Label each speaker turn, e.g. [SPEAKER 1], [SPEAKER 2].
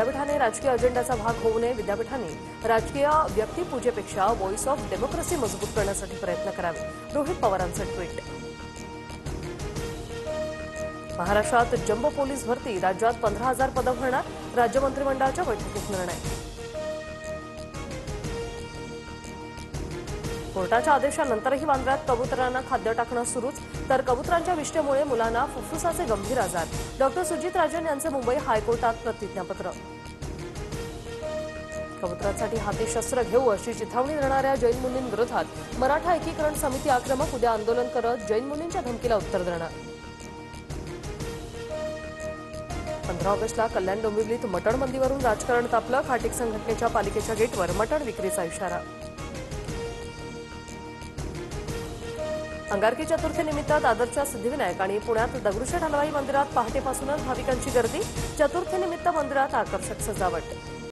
[SPEAKER 1] विद्यापीठाने राजकीय अजेंडाचा भाग होऊ नये. विद्यापीठाने राजकीय व्यक्तिपूजेपेक्षा व्हॉइस ऑफ डेमोक्रेसी मजबूत करण्यासाठी प्रयत्न करावे. रोहित पवारांचं ट्विट. महाराष्ट्रात जम्बो पोलीस भरती. राज्यात 15,000 पदं भरणार. राज्य मंत्रिमंडळाच्या बैठकीत निर्णय. कोर्टाच्या आदेशानंतरही वांद्र्यात कबुतरांना खाद्य टाकणं सुरूच. तर कबुतरांच्या विष्ठेमुळे मुलांना फुफ्फुसाचे गंभीर आजार. डॉक्टर सुजित राजन यांचे मुंबई हायकोर्टात प्रतिज्ञापत्र. कबुतरांसाठी हाती शस्त्र घेऊ अशी चिथावणी देणाऱ्या जैन मुनींविरोधात मराठा एकीकरण समिती आक्रमक. उद्या आंदोलन करत जैन मुनींच्या धमकीला उत्तर देणार. 15 ऑगस्टला कल्याण डोंबिवलीत मटण बंदीवरून राजकारण तापलं. खाटीक संघटनेच्या पालिकेच्या गेटवर मटण विक्रीचा इशारा. अंगारकी चतुर्थीनिमित्त दादरच्या सिद्धिविनायक आणि पुण्यात दगडूशेठ हलवाई मंदिरात पहाटेपासूनच भाविकांची गर्दी. चतुर्थीनिमित्त मंदिरात आकर्षक सजावट.